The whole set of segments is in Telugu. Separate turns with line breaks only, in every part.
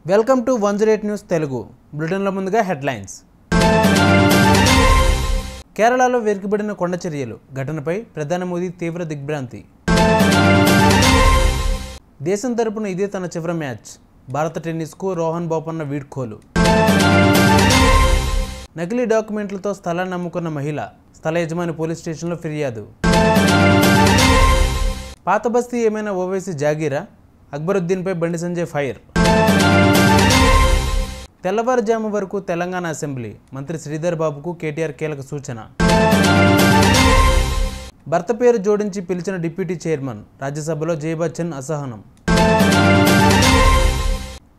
వెల్కమ్ టు 108 న్యూస్ తెలుగు బులెటిన్ల ముందుగా హెడ్లైన్స్. కేరళలో వెలికిబడిన కొండ చర్యలు ఘటనపై ప్రధాని మోదీ తీవ్ర దిగ్భ్రాంతి. దేశం తరపున ఇదే తన చివరి మ్యాచ్, భారత టెన్నిస్కు రోహన్ బోపన్న వీడ్కోలు. నకిలీ డాక్యుమెంట్లతో స్థలాన్ని అమ్ముకున్న మహిళ, స్థల యజమాని పోలీస్ స్టేషన్లో ఫిర్యాదు. పాత బస్తీ ఏమైనా ఓవైసీ జాగీరా, అక్బరుద్దీన్పై బండి సంజయ్ ఫైర్. తెల్లవారుజాము వరకు తెలంగాణ అసెంబ్లీ, మంత్రి శ్రీధర్ బాబుకు కేటీఆర్ కీలక సూచన. భర్త పేరు జోడించి పిలిచిన డిప్యూటీ చైర్మన్, రాజ్యసభలో జై బచ్చన్ అసహనం.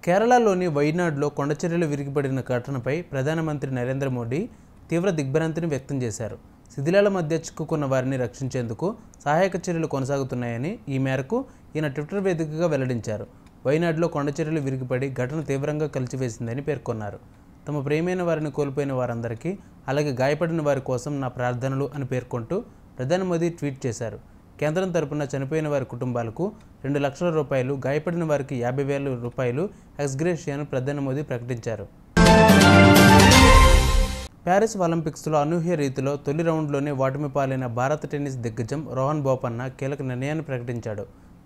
కేరళలోని వైనాడ్లో కొండచర్యలు విరిగిపడిన ఘటనపై ప్రధానమంత్రి నరేంద్ర మోడీ తీవ్ర దిగ్భ్రాంతిని వ్యక్తం చేశారు. శిథిలాల మధ్య చిక్కుకున్న వారిని రక్షించేందుకు సహాయక చర్యలు కొనసాగుతున్నాయని ఈ మేరకు ఈయన ట్విట్టర్ వేదికగా వెల్లడించారు. వైనాడ్లో కొండచర్యలు విరిగిపడి ఘటన తీవ్రంగా కలిచివేసిందని పేర్కొన్నారు. తమ ప్రియమైన వారిని కోల్పోయిన వారందరికీ, అలాగే గాయపడిన వారి కోసం నా ప్రార్థనలు అని పేర్కొంటూ ప్రధాని మోదీ ట్వీట్ చేశారు. కేంద్రం తరపున చనిపోయిన వారి కుటుంబాలకు 2 లక్షల రూపాయలు, గాయపడిన వారికి 50,000 రూపాయలు ఎక్స్గ్రేషియాను ప్రధాని మోదీ ప్రకటించారు. ప్యారిస్ ఒలింపిక్స్లో అనూహ్య రీతిలో తొలి రౌండ్లోనే ఓటమి పాలైన భారత టెన్నిస్ దిగ్గజం రోహన్ బోపన్న కీలక నిర్ణయాన్ని ప్రకటించాడు.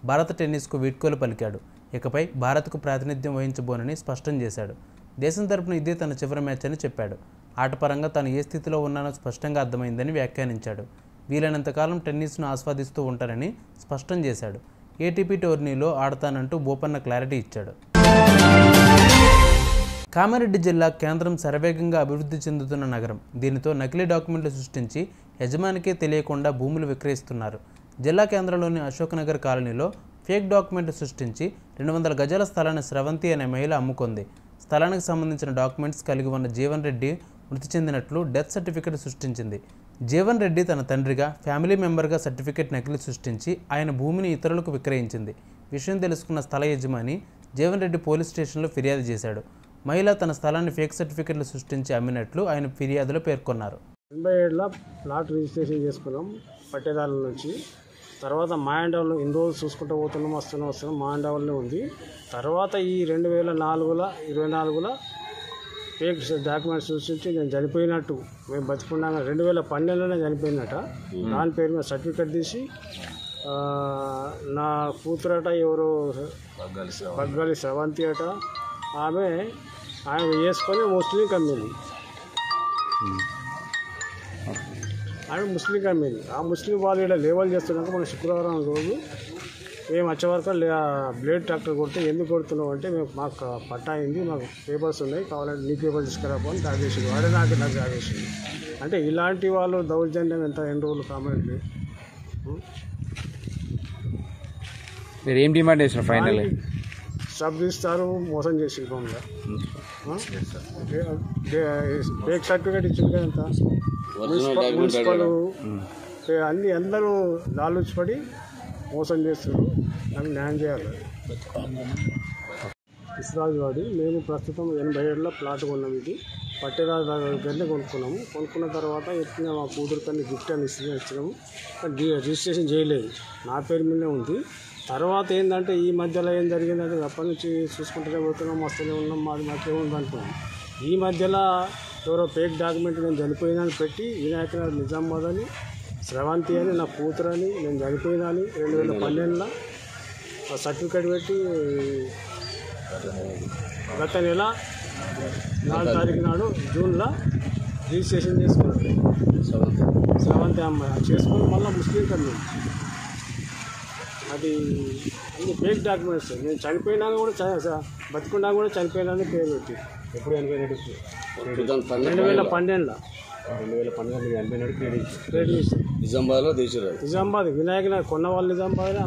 భారత టెన్నిస్కు వీడ్కోలు పలికాడు. ఇకపై భారత్కు ప్రాతినిధ్యం వహించబోనని స్పష్టం చేశాడు. దేశం తరపున ఇదే తన చివరి మ్యాచ్ అని చెప్పాడు. ఆటపరంగా తాను ఏ స్థితిలో ఉన్నానో స్పష్టంగా అర్థమైందని వ్యాఖ్యానించాడు. వీలైనంతకాలం టెన్నిస్ను ఆస్వాదిస్తూ ఉంటానని స్పష్టం చేశాడు. ఏటీపీ టోర్నీలో ఆడతానంటూ బోపన్న క్లారిటీ ఇచ్చాడు. కామారెడ్డి జిల్లా కేంద్రం శరవేగంగా అభివృద్ధి చెందుతున్న నగరం. దీనితో నకిలీ డాక్యుమెంట్లు సృష్టించి యజమానికే తెలియకుండా భూములు విక్రయిస్తున్నారు. జిల్లా కేంద్రంలోని అశోక్నగర్ కాలనీలో ఫేక్ డాక్యుమెంట్లు సృష్టించి 200 గజాల స్థలాన్ని స్రవంతి అనే మహిళ అమ్ముకుంది. స్థలానికి సంబంధించిన డాక్యుమెంట్స్ కలిగి ఉన్న జీవన్ రెడ్డి మృతి చెందినట్లు డెత్ సర్టిఫికెట్ సృష్టించింది. జీవన్ రెడ్డి తన తండ్రిగా, ఫ్యామిలీ మెంబర్గా సర్టిఫికెట్ నకిలీ సృష్టించి ఆయన భూమిని ఇతరులకు విక్రయించింది. విషయం తెలుసుకున్న స్థల యజమాని జీవన్ రెడ్డి పోలీస్ స్టేషన్లో ఫిర్యాదు చేశాడు. మహిళ తన స్థలాన్ని ఫేక్ సర్టిఫికెట్లు సృష్టించి అమ్మినట్లు ఆయన ఫిర్యాదులో పేర్కొన్నారు.
87లో ప్లాట్ రిజిస్ట్రేషన్ చేసుకున్నాం పట్టేదారుల నుంచి. తర్వాత మాయండవల్లో ఇన్ని రోజులు చూసుకుంటూ వస్తున్నాం మాయండవల్నే ఉంది. తర్వాత ఈ 2024లో ఫేక్ డాక్యుమెంట్స్ సృష్టించి నేను చనిపోయినట్టు, మేము బతికున్నాక 2012లోనే చనిపోయినట్ట, దాని పేరు మీద సర్టిఫికెట్ తీసి నా కూతురట ఎవరో బగ్గాలి స్రవంతి అట, ఆమె వేసుకొని ముస్లిం కమ్మింది. ఆమె ముస్లిం కమ్మింది. ఆ ముస్లిం వాళ్ళు ఇక్కడ లేవల్ చేస్తున్నాక మన శుక్రవారం రోజు మేము వచ్చే వరకు బ్లేడ్ ట్రాక్టర్ కొడితే ఎందుకు కొడుతున్నాం అంటే, మేము మాకు పట్టా అయింది, మాకు పేపర్స్ ఉన్నాయి, కావాలంటే నీ పేపర్ తీసుకురాపోని తాగేసింది. వాడే నాకు తాగేసింది. అంటే ఇలాంటి వాళ్ళు దౌర్జన్యం ఎన్ని రోజులు కామెంట్
మీరు ఏం డిమాండ్ చేసిన ఫైనల్
సబ్ ఇస్తారు, మోసం చేసి భూమిలో ఫేక్ సర్టిఫికేట్ ఇచ్చింది కదా, మున్సిపల్ అన్ని అందరూ లాలూచిపడి మోసం చేస్తున్నారు. నాకు న్యాయం చేయాలి. ఇస్రాజ్ వాడి మేము ప్రస్తుతం 87లో ప్లాట్ కొన్నాం. ఇది పట్టేదారు దగ్గరనే కొనుక్కున్న తర్వాత ఎత్తున మా కూతురు కన్నా గిఫ్ట్ అని ఇచ్చినాము. రిజిస్ట్రేషన్ చేయలేదు, నా పేరు మీదే ఉంది. తర్వాత ఏంటంటే ఈ మధ్యలో ఏం జరిగిందంటే అప్పటి నుంచి చూసుకుంటూనే పోతున్నాం, వస్తూనే ఉన్నాం, మాకేముంది అనుకున్నాం. ఈ మధ్యలో ఎవరో ఫేక్ డాక్యుమెంట్ నేను చనిపోయినాను పెట్టి వినాయక నిజామాబాద్ అని, స్రవంతి అని నా కూతురు అని, నేను చనిపోయినా అని 2012లో సర్టిఫికేట్ పెట్టి గత నెల 4 తారీఖు నాడు జూన్లో రిజిస్ట్రేషన్ చేసుకున్నాను. స్రవంతి అమ్మాయి చేసుకుని మళ్ళీ ముస్లిం కమ్యూనిటీ. అది అన్ని ఫేక్ డాక్యుమెంట్స్. నేను చనిపోయినా కూడా బతుకున్నా కూడా చనిపోయినా పేరు పెట్టి. ఎప్పుడు చనిపోయినట్టు 2012లో చనిపోయినట్టు క్రెడిట్ ఇస్తాను. నిజామాబాద్ వినాయక కొన్న వాళ్ళు నిజామాబాద్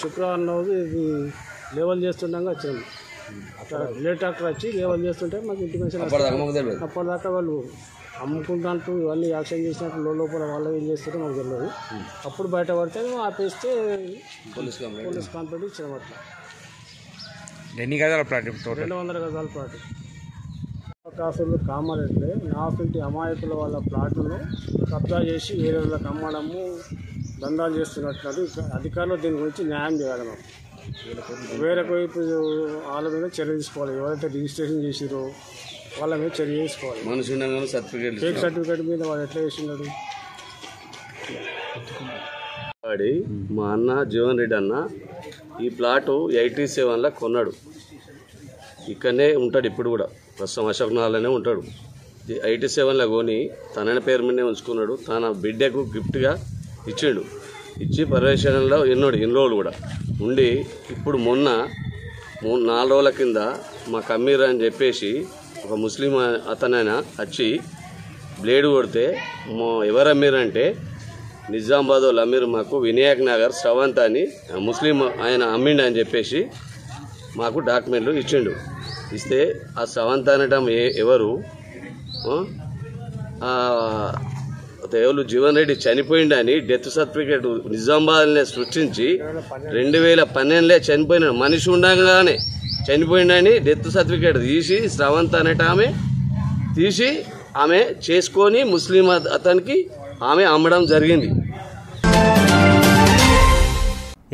శుక్రవారం రోజు ఇది లేవల్ చేస్తుండగా వచ్చినాము. బ్లేడ్ ట్రాక్టర్ వచ్చి లేవల్ చేస్తుంటే మాకు ఇంటిమేషన్. అప్పటిదాకా వాళ్ళు అమ్ముకుంటూ ఇవన్నీ యాక్షన్ చేసినట్టు లోపల వాళ్ళు ఏం చేస్తారో మాకు తెలియదు. అప్పుడు బయట పడితే ఆపేస్తే పోలీస్ కంప్లైంట్ ఇచ్చాము. అట్లా 200 గజాల ప్లాట్. కాసులు కామారెడ్డి నాసుంటి అమాయకుల వాళ్ళ ప్లాట్ను కబ్జా చేసి వేరే వాళ్ళకి అమ్మడము, దందాలు చేస్తున్నట్టు అధికారులు దీని గురించి న్యాయం చేయాలి. మాకు వేరే వైపు వాళ్ళ మీద చర్య తీసుకోవాలి. ఎవరైతే రిజిస్ట్రేషన్ చేసిరో వాళ్ళ మీద చర్య తీసుకోవాలి. ఫేక్ సర్టిఫికేట్ మీద వాడు ఎట్లా చేసినాడు?
మా అన్న జీవన్ రెడ్డి అన్న ఈ ప్లాటు 87లో కొన్నాడు. ఇక్కడనే ఉంటాడు, ఇప్పుడు కూడా ప్రస్తుతం అశోక్ నగర్లోనే ఉంటాడు. 87లో కొని తన పేరు మీదనే ఉంచుకున్నాడు. తన బిడ్డకు గిఫ్ట్గా ఇచ్చిండు. ఇచ్చి పర్యవేక్షణలో ఎన్ని రోజులు కూడా ఉండి ఇప్పుడు మొన్న 4 రోజుల కింద మా కమ్మీర్ అని చెప్పేసి ఒక ముస్లిం అతనైనా వచ్చి బ్లేడ్ కొడితే ఎవరు అమ్మీరంటే నిజామాబాద్ వాళ్ళు అమ్మీరు. మాకు వినాయక్ నగర్ శ్రవంత్ అని ముస్లిం ఆయన అమ్మిండు అని చెప్పేసి మాకు డాక్యుమెంట్లు ఇచ్చిండు. ఇస్తే ఆ శ్రవంత్ అనటం ఎవరు దేవులు జీవన్ రెడ్డి చనిపోయిండని డెత్ సర్టిఫికేట్ నిజామాబాద్నే సృష్టించి 2012లో చనిపోయినాడు. మనిషి ఉండగానే చనిపోయిండని డెత్ సర్టిఫికేట్ తీసి శ్రవంత్ అనేట ఆమె తీసి ఆమె చేసుకొని ముస్లిం అతనికి ఆమె అమ్మడం జరిగింది.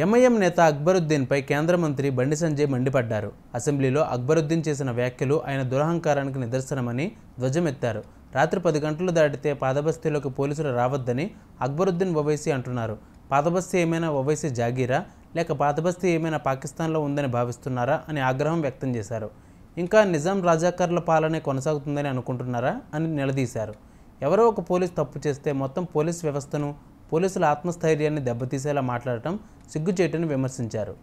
ఎంఐఎం నేత అక్బరుద్దీన్పై కేంద్ర మంత్రి బండి సంజయ్ మండిపడ్డారు. అసెంబ్లీలో అక్బరుద్దీన్ చేసిన వ్యాఖ్యలు ఆయన దురహంకారానికి నిదర్శనమని ధ్వజమెత్తారు. రాత్రి 10 గంటలు దాటితే పాదబస్తీలోకి పోలీసులు రావద్దని అక్బరుద్దీన్ ఓవైసీ అంటున్నారు. పాతబస్తీ ఏమైనా ఓవైసీ జాగీరా లేక పాతబస్తీ ఏమైనా పాకిస్తాన్లో ఉందని భావిస్తున్నారా అని ఆగ్రహం వ్యక్తం చేశారు. ఇంకా నిజాం రాజాకారుల పాలనే కొనసాగుతుందని అనుకుంటున్నారా అని నిలదీశారు. ఎవరో ఒక పోలీసు తప్పు చేస్తే మొత్తం పోలీస్ వ్యవస్థను, పోలీసుల ఆత్మస్థైర్యాన్ని దెబ్బతీసేలా మాట్లాడటం సిగ్గుచేటని విమర్శించారు.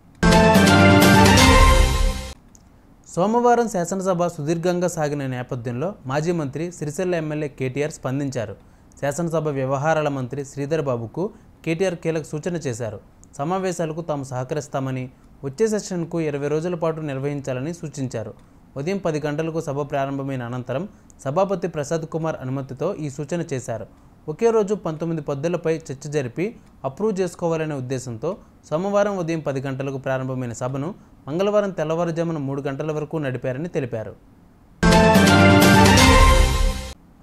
సోమవారం శాసనసభ సుదీర్ఘంగా సాగిన నేపథ్యంలో మాజీ మంత్రి సిరిసిల్ల ఎమ్మెల్యే కేటీఆర్ స్పందించారు. శాసనసభ వ్యవహారాల మంత్రి శ్రీధర్ బాబుకు కేటీఆర్ కీలక సూచన చేశారు. సమావేశాలకు తాము సహకరిస్తామని, వచ్చే సెషన్కు 20 రోజుల పాటు నిర్వహించాలని సూచించారు. ఉదయం 10 గంటలకు సభ ప్రారంభమైన అనంతరం సభాపతి ప్రసాద్ కుమార్ అనుమతితో ఈ సూచన చేశారు. ఒకే రోజు 19 పద్ధతులపై చర్చ జరిపి అప్రూవ్ చేసుకోవాలనే ఉద్దేశంతో సోమవారం ఉదయం 10 గంటలకు ప్రారంభమైన సభను మంగళవారం తెల్లవారుజామున 3 గంటల వరకు నడిపారని తెలిపారు.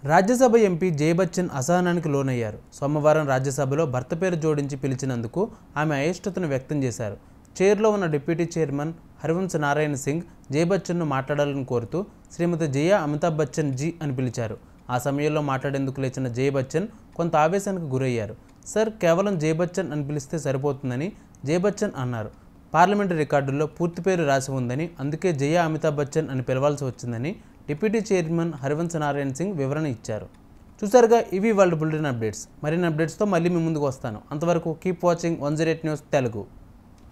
రాజ్యసభ ఎంపీ జయ బచ్చన్ అసహనానికి లోనయ్యారు. సోమవారం రాజ్యసభలో భర్త పేరు జోడించి పిలిచినందుకు ఆమె అయిష్టతను వ్యక్తం చేశారు. చైర్లో ఉన్న డిప్యూటీ చైర్మన్ హరివంశ్ నారాయణ సింగ్ జయ బచ్చన్ను మాట్లాడాలని కోరుతూ శ్రీమతి జయ అమితాబ్ బచ్చన్ జీ అని పిలిచారు. ఆ సమయంలో మాట్లాడేందుకు లేచిన జయ బచ్చన్ కొంత ఆవేశానికి గురయ్యారు. సార్, కేవలం జయ బచ్చన్ అని పిలిస్తే సరిపోతుందని జయ బచ్చన్ అన్నారు. పార్లమెంటు రికార్డుల్లో పూర్తి పేరు రాసి ఉందని, అందుకే జయ అమితాబ్ బచ్చన్ అని పిలవాల్సి వచ్చిందని డిప్యూటీ చైర్మన్ హరివంశ్ నారాయణ సింగ్ వివరణ ఇచ్చారు. చూసారుగా, ఇవి వాళ్ళ బులెటిన్ అప్డేట్స్. మరిన్ని అప్డేట్స్తో మళ్ళీ మీ ముందుకు వస్తాను. అంతవరకు కీప్ వాచింగ్ 108 న్యూస్ తెలుగు.